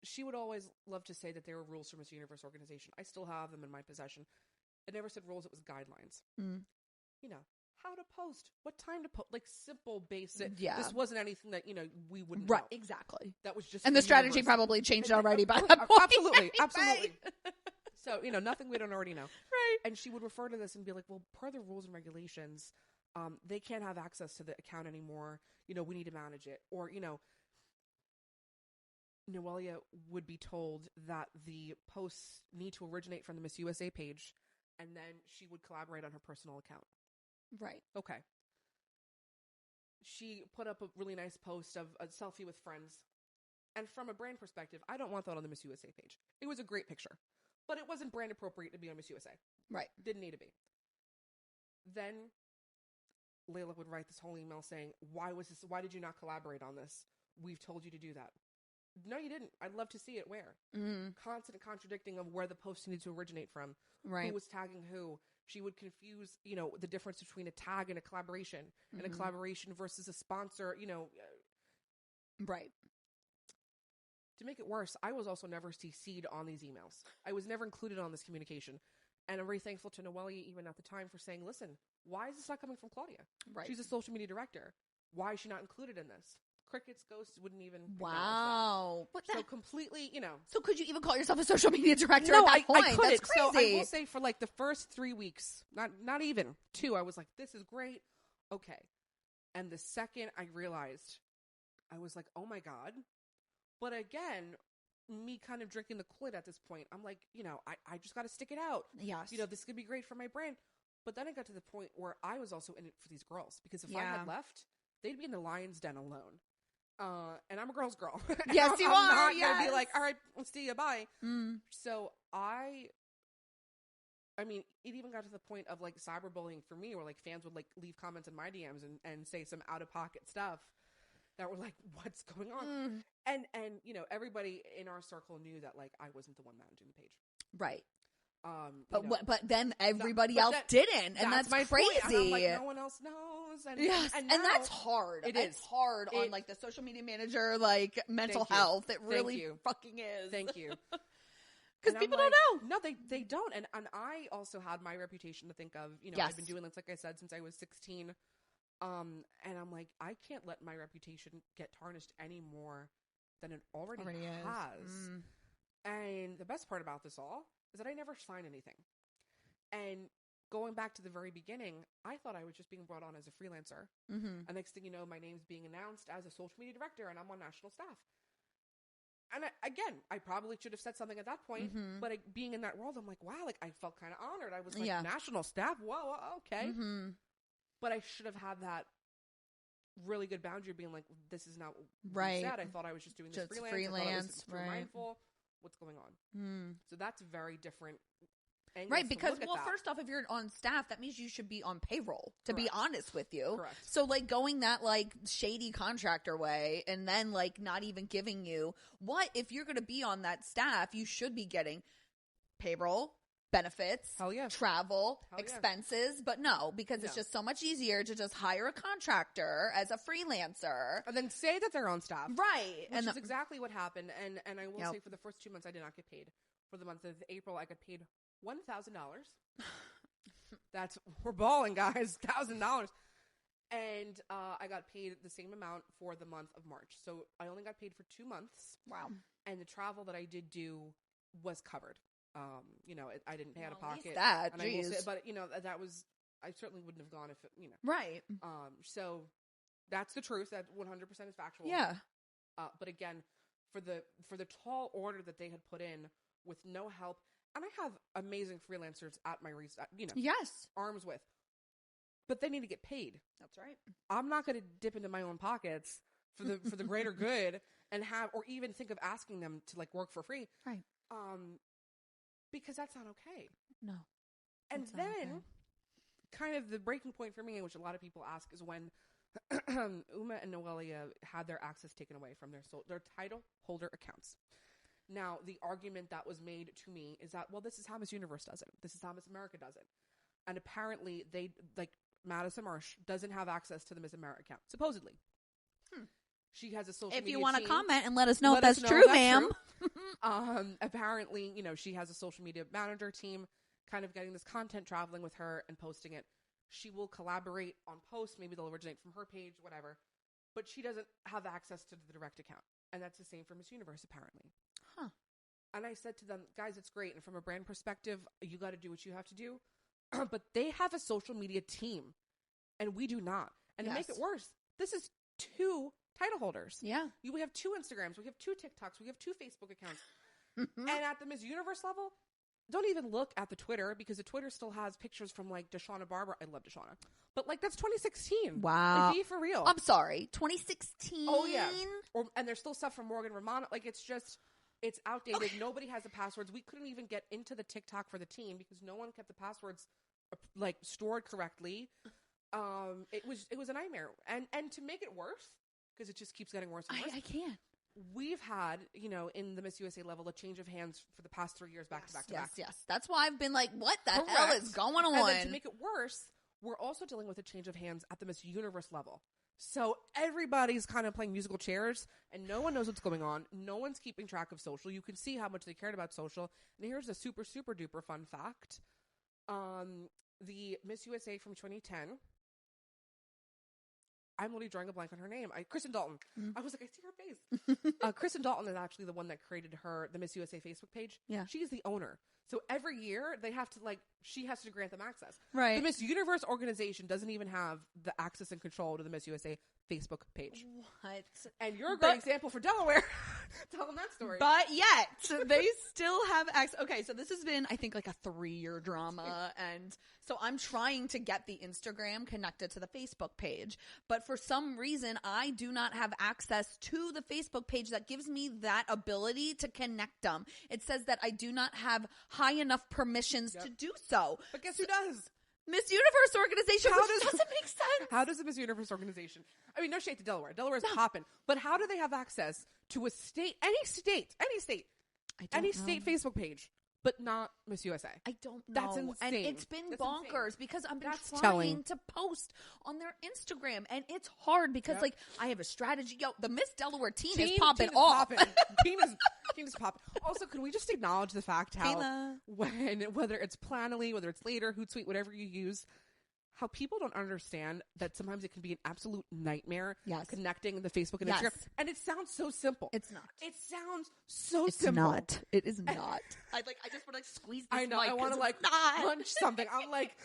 she would always love to say that there were rules for Miss Universe organization. I still have them in my possession. It never said rules, it was guidelines. How to post, what time to post, like simple, basic. Yeah. This wasn't anything that, we wouldn't know.
Exactly.
That was just
and the strategy probably changed already by that point.
Absolutely. So, nothing we don't already know.
Right.
And she would refer to this and be like, well, per the rules and regulations, they can't have access to the account anymore. We need to manage it. Or, Noelia would be told that the posts need to originate from the Miss USA page, and then she would collaborate on her personal account.
Right.
Okay. She put up a really nice post of a selfie with friends. And from a brand perspective, I don't want that on the Miss USA page. It was a great picture, but it wasn't brand appropriate to be on Miss USA.
Right.
Didn't need to be. Then Layla would write this whole email saying, why did you not collaborate on this? We've told you to do that. No, you didn't. I'd love to see it where. Constant contradicting of where the post needed to originate from. Right. Who was tagging who. She would confuse, the difference between a tag and a collaboration, and a collaboration versus a sponsor,
Right.
To make it worse, I was also never CC'd on these emails. I was never included on this communication. And I'm very thankful to Noelia, even at the time, for saying, listen, why is this not coming from Claudia?
Right.
She's a social media director. Why is she not included in this? Crickets, ghosts wouldn't even.
Wow.
So completely,
So could you even call yourself a social media director at that point?
I couldn't.
That's crazy.
So I will say for like the first 3 weeks, not even 2, I was like, this is great. Okay. And the second I realized, I was like, oh my God. But again, me kind of drinking the Kool-Aid at this point, I'm like, I just got to stick it out.
Yes.
This could be great for my brand. But then it got to the point where I was also in it for these girls, because if I had left, they'd be in the lion's den alone. And I'm a girl's girl.
Yes, you are.
I'm not gonna be like, all right, let's see you, bye. So I mean, it even got to the point of like cyberbullying for me, where like fans would like leave comments in my DMs and say some out of pocket stuff that were like, what's going on? And everybody in our circle knew that like I wasn't the one managing the page.
Right. But then everybody else didn't, and that's
my
crazy.
Point. And I'm like, no one else knows. And,
yes,
and
that's hard. It's hard on like the social media manager, like mental health. It really fucking is.
Thank you.
Because people don't know.
No, they don't. And I also had my reputation to think of. I've been doing this, like I said, since I was 16. And I'm like, I can't let my reputation get tarnished any more than it already has. And the best part about this all is that I never signed anything. And going back to the very beginning, I thought I was just being brought on as a freelancer. And next thing you know, my name's being announced as a social media director, and I'm on national staff. And I probably should have said something at that point, but being in that world, I'm like, wow, like I felt kind of honored. I was like, national staff? Whoa, okay. But I should have had that really good boundary of being like, this is not what you said. I thought I was just doing this freelance. I thought I was mindful. What's going on? So that's very different.
Right, because, first off, if you're on staff, that means you should be on payroll, to be honest with you.
Correct.
So, like, going that, like, shady contractor way and then, like, not even giving you if you're going to be on that staff, you should be getting payroll, benefits, travel, expenses, but no, because it's just so much easier to just hire a contractor as a freelancer.
And then say that they're on staff.
Right.
Which is exactly what happened. And I will say for the first 2 months, I did not get paid. For the month of April, I got paid $1,000. We're balling, guys. $1,000. And I got paid the same amount for the month of March. So I only got paid for 2 months.
Wow.
And the travel that I did do was covered. I didn't pay out of pocket.
That,
and I will say, but that was, I certainly wouldn't have gone if
Right.
So that's the truth. That 100% is factual.
Yeah.
But again, for the tall order that they had put in with no help, and I have amazing freelancers at my arms with, but they need to get paid.
That's right.
I'm not going to dip into my own pockets for the greater good and or even think of asking them to like work for free.
Right.
because that's not okay.
No.
And then kind of the breaking point for me, which a lot of people ask, is when Uma and Noelia had their access taken away from their title holder accounts. Now, the argument that was made to me is that, well, this is how Miss Universe does it. This is how Miss America does it. And apparently Madison Marsh doesn't have access to the Miss America account, supposedly. She has a social media
If you want to
team.
comment and let us know if that's true, ma'am.
Apparently, she has a social media manager team kind of getting this content traveling with her and posting it. She will collaborate on posts. Maybe they'll originate from her page, whatever. But she doesn't have access to the direct account. And that's the same for Miss Universe, apparently.
Huh.
And I said to them, guys, it's great. And from a brand perspective, you got to do what you have to do. But they have a social media team. And we do not. And to make it worse, this is 2 title holders.
Yeah.
We have 2 Instagrams. We have 2 TikToks. We have 2 Facebook accounts. And at the Miss Universe level, don't even look at the Twitter, because the Twitter still has pictures from like Deshauna Barber. I love Deshauna. But like, that's 2016.
Wow.
Like, be for real.
I'm sorry. 2016?
Oh, yeah. And there's still stuff from Morgan Romano. Like, it's outdated. Okay. Nobody has the passwords. We couldn't even get into the TikTok for the team because no one kept the passwords like stored correctly. It was a nightmare. And to make it worse, because it just keeps getting worse and worse.
I can't.
We've had, in the Miss USA level, a change of hands for the past 3 years back to back.
Yes. That's why I've been like, what the hell is going on?
And then to make it worse, we're also dealing with a change of hands at the Miss Universe level. So everybody's kind of playing musical chairs, and no one knows what's going on. No one's keeping track of social. You can see how much they cared about social. And here's a super, super duper fun fact. The Miss USA from 2010... I'm literally drawing a blank on her name. Kristen Dalton. I was like, I see her face. Kristen Dalton is actually the one that created the Miss USA Facebook page.
Yeah.
She's the owner. So every year they have to she has to grant them access.
Right.
The Miss Universe organization doesn't even have the access and control to the Miss USA Facebook page.
What?
And you're a great example for Delaware. Tell them that story.
But yet, they still have access. Okay, so this has been, I think, like a 3-year drama. And so I'm trying to get the Instagram connected to the Facebook page. But for some reason, I do not have access to the Facebook page that gives me that ability to connect them. It says that I do not have high enough permissions to do so.
But guess who does?
Miss Universe organization, which doesn't make sense.
How does the Miss Universe organization, I mean, no shade to Delaware. Delaware's popping. But how do they have access to any state Facebook page, but not Miss USA?
I don't know.
That's insane.
And it's been bonkers because I've been trying
telling.
to post on their Instagram, and it's hard because I have a strategy. Yo, the Miss Delaware team is popping off.
Team is popping. Also, can we just acknowledge the fact how whether it's Planoly, whether it's later, Hootsuite, whatever you use, how people don't understand that sometimes it can be an absolute nightmare connecting the Facebook and Instagram. And it sounds so simple.
It's not.
It sounds so simple.
Not. It is not. I just want to squeeze this mic.
I want to punch something. I'm like,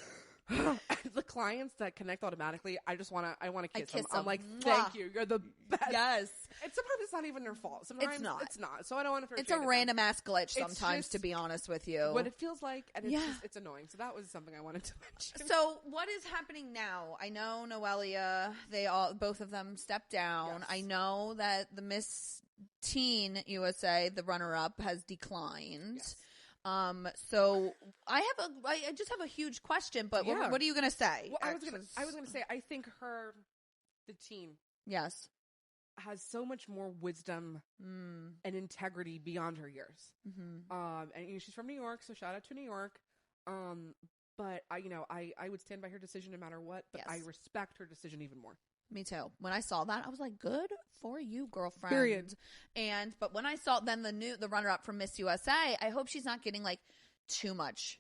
the clients that connect automatically, I want to kiss them. I'm like, thank you. You're the best.
Yes.
And sometimes it's not even their fault. Sometimes it's not. So I don't want to throw
It's a random ass glitch sometimes, to be honest with you.
What it feels like, and it's annoying. So that was something I wanted to mention.
So what is happening now? I know Noelia, both of them stepped down. Yes. I know that the Miss Teen USA, the runner-up, has declined. Yes. So I just have a huge question, but what are you going to say?
Well, I was going to say, I think the teen.
Yes.
Has so much more wisdom and integrity beyond her years. Mm-hmm. And she's from New York, so shout out to New York. But I would stand by her decision no matter what, but I respect her decision even more.
Me too. When I saw that, I was like, good for you, girlfriend.
Period.
But when I saw then the runner-up from Miss USA, I hope she's not getting too much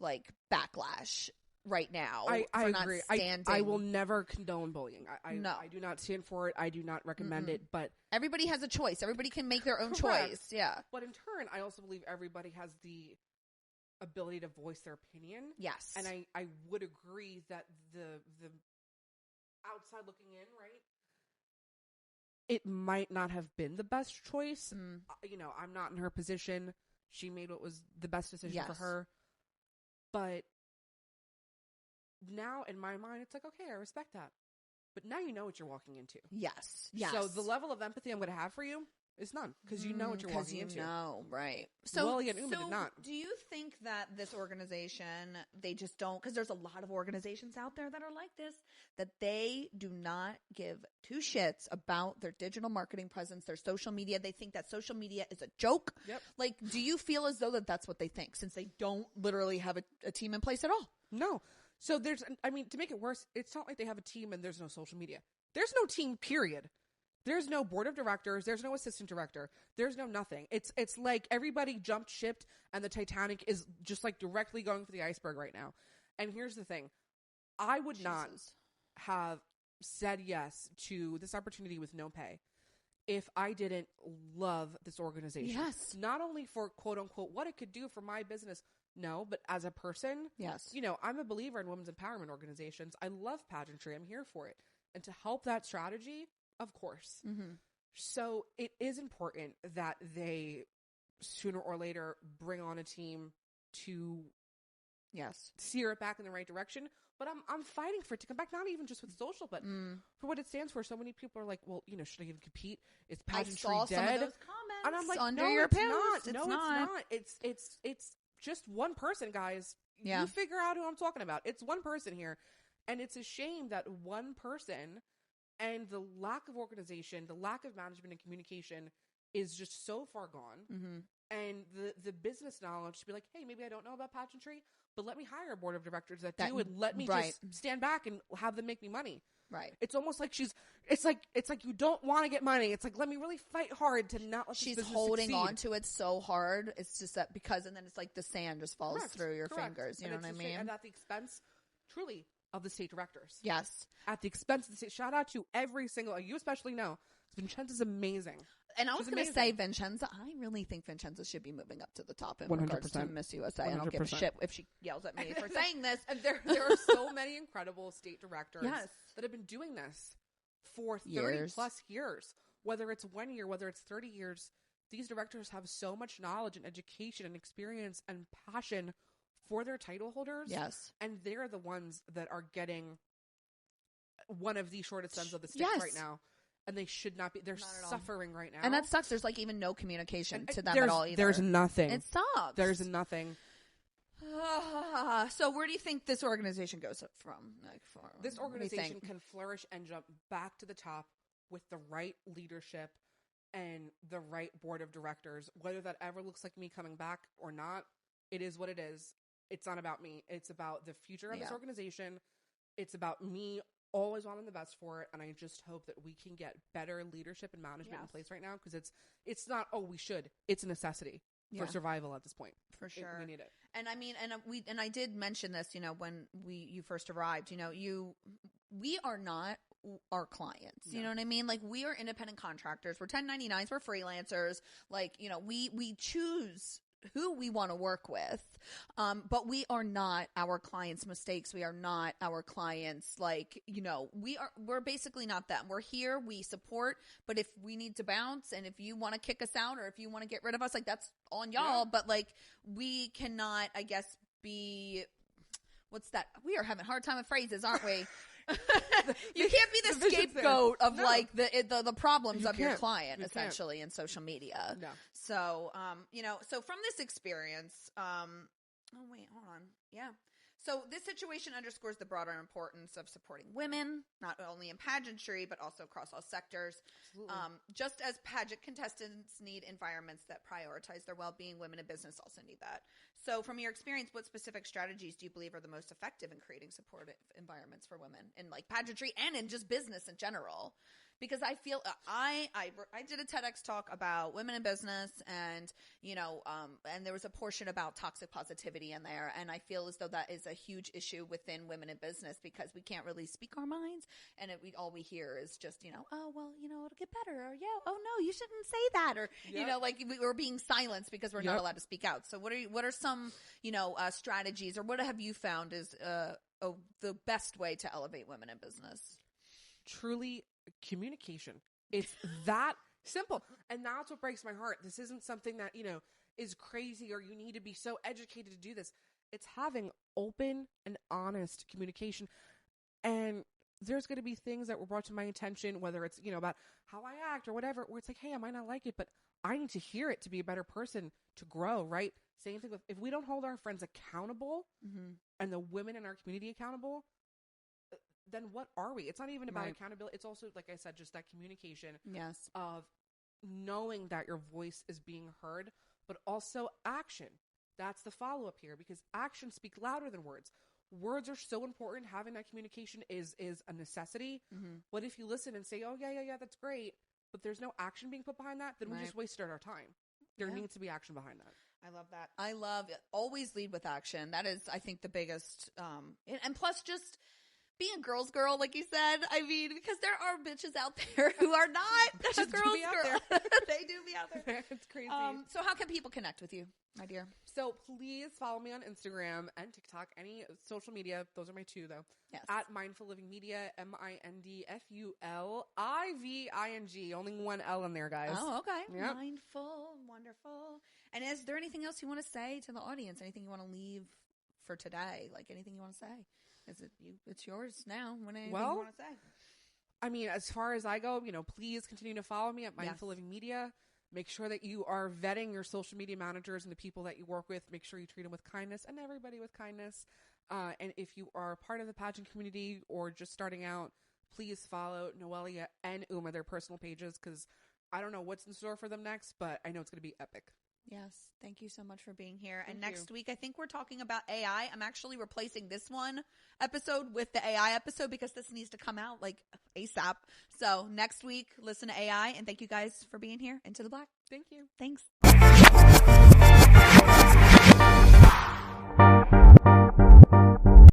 backlash right now.
I agree.
Standing.
I will never condone bullying. I do not stand for it. I do not recommend it. But
everybody has a choice. Everybody can make their own choice. Yeah.
But in turn, I also believe everybody has the ability to voice their opinion.
Yes.
And I would agree that the outside looking in, right? It might not have been the best choice. I'm not in her position. She made what was the best decision for her. But now, in my mind, it's like, okay, I respect that. But now you know what you're walking into.
Yes.
So the level of empathy I'm going to have for you It's none, because you know what you're walking into.
Right. So,
Willie and Uma did not.
Do you think that this organization, they just don't, because there's a lot of organizations out there that are like this, that they do not give two shits about their digital marketing presence, their social media. They think that social media is a joke.
Yep.
Like, do you feel as though that's what they think, since they don't literally have a team in place at all?
No. So to make it worse, it's not like they have a team and there's no social media. There's no team, period. There's no board of directors. There's no assistant director. There's no nothing. It's like everybody jumped ship and the Titanic is just like directly going for the iceberg right now. And here's the thing. I would not have said yes to this opportunity with no pay if I didn't love this organization.
Yes.
Not only for quote unquote what it could do for my business, no, but as a person.
Yes.
You know, I'm a believer in women's empowerment organizations. I love pageantry. I'm here for it. And to help that strategy, of course.
Mm-hmm.
So it is important that they sooner or later bring on a team to steer it back in the right direction. But I'm fighting for it to come back, not even just with social, but for what it stands for. So many people are like, well, you know, should I even compete? Is pageantry
I saw
dead?
some of those comments
and I'm like,
under
no,
your
it's
post.
not. It's not. It's just one person, guys.
Yeah.
You figure out who I'm talking about. It's one person here. And it's a shame that one person and the lack of organization, the lack of management and communication is just so far gone.
Mm-hmm.
And the business knowledge to be like, hey, maybe I don't know about pageantry, but let me hire a board of directors that do, and let me just stand back and have them make me money.
Right.
It's almost like it's like you don't want to get money. It's like, let me really fight hard to not let
she's
this business
holding
succeed.
on to it so hard. It's just that and then it's like the sand just falls through your fingers. You know what I mean?
And at the expense, truly, of the state directors.
Yes.
At the expense of the state. Shout out to every single, you especially know, Vincenza's amazing.
And I was going to say, Vincenza, I really think Vincenza should be moving up to the top in
100%.
regards to Miss USA. 100%. I don't give a shit if she yells at me for saying this.
And there are so many incredible state directors that have been doing this for 30 plus years. Whether it's 1 year, whether it's 30 years, these directors have so much knowledge and education and experience and passion for their title holders.
Yes.
And they're the ones that are getting one of the shortest ends of the stick right now. And they should not be. They're suffering right now.
And that sucks. There's like even no communication to them at all either.
There's nothing.
It sucks.
There's nothing.
So where do you think this organization goes from?
This organization can flourish and jump back to the top with the right leadership and the right board of directors. Whether that ever looks like me coming back or not, it is what it is. It's not about me. It's about the future of this organization. It's about me always wanting the best for it. And I just hope that we can get better leadership and management in place right now. Because it's not, we should. It's a necessity for survival at this point.
For sure.
We need it.
And I mean, and I did mention this, you know, when you first arrived, you know, we are not our clients. You know what I mean? Like, we are independent contractors. We're 1099s. We're freelancers. Like, you know, we choose who we want to work with. But we are not our clients' mistakes. We are not our clients. Like, you know, we're basically not them. We're here. We support. But if we need to bounce and if you want to kick us out or if you want to get rid of us, like, that's on y'all. But like, we cannot, I guess, be, what's that? We are having a hard time with phrases, aren't we? You can't be the scapegoat of like the problems of your client, essentially, in social media.
No.
So, you know, so from this experience, oh wait, hold on. Yeah. So this situation underscores the broader importance of supporting women, not only in pageantry, but also across all sectors. Just as pageant contestants need environments that prioritize their well-being, women in business also need that. So from your experience, what specific strategies do you believe are the most effective in creating supportive environments for women in like pageantry and in just business in general? Because I feel I did a TEDx talk about women in business and, you know, and there was a portion about toxic positivity in there. And I feel as though that is a huge issue within women in business because we can't really speak our minds. And all we hear is just, you know, oh, well, you know, it'll get better. Or, yeah, oh, no, you shouldn't say that. Or, you know, like we're being silenced because we're not allowed to speak out. So what are some, you know, strategies or what have you found is the best way to elevate women in business?
Truly communication. It's that simple. And that's what breaks my heart. This isn't something that, you know, is crazy or you need to be so educated to do this. It's having open and honest communication. And there's going to be things that were brought to my attention, whether it's, about how I act or whatever, where it's like, hey, I might not like it, but I need to hear it to be a better person, to grow, right? Same thing with, if we don't hold our friends accountable and the women in our community accountable, then what are we? It's not even about accountability. It's also, like I said, just that communication of knowing that your voice is being heard, but also action. That's the follow-up here, because actions speak louder than words. Words are so important. Having that communication is a necessity. But if you listen and say, oh, yeah, that's great, but there's no action being put behind that, then we just wasted our time. There needs to be action behind that.
I love that. I love it. Always lead with action. That is, I think, the biggest. And plus, just being a girl's girl, like you said. I mean, because there are bitches out there who are not just girls' girl. They do be out there.
It's crazy.
So how can people connect with you, my dear?
So please follow me on Instagram and TikTok, any social media. Those are my two, though.
Yes.
At Mindfuliving Media, MindFuliving. Only one L in there, guys.
Oh, okay.
Yep.
Mindful. Wonderful. And is there anything else you want to say to the audience? Anything you want to leave for today? Like anything you want to say? Is it you? It's yours now. Anything you want to say?
I mean, as far as I go, please continue to follow me at Mindfuliving Media. Make sure that you are vetting your social media managers and the people that you work with. Make sure you treat them with kindness, and everybody with kindness. And if you are part of the pageant community or just starting out, please follow Noelia and Uma, their personal pages, because I don't know what's in store for them next, but I know it's going to be epic.
Yes. Thank you so much for being here. And next week, I think we're talking about AI. I'm actually replacing this one episode with the AI episode because this needs to come out like ASAP. So next week, listen to AI. And thank you guys for being here. Into the Black.
Thank you.
Thanks.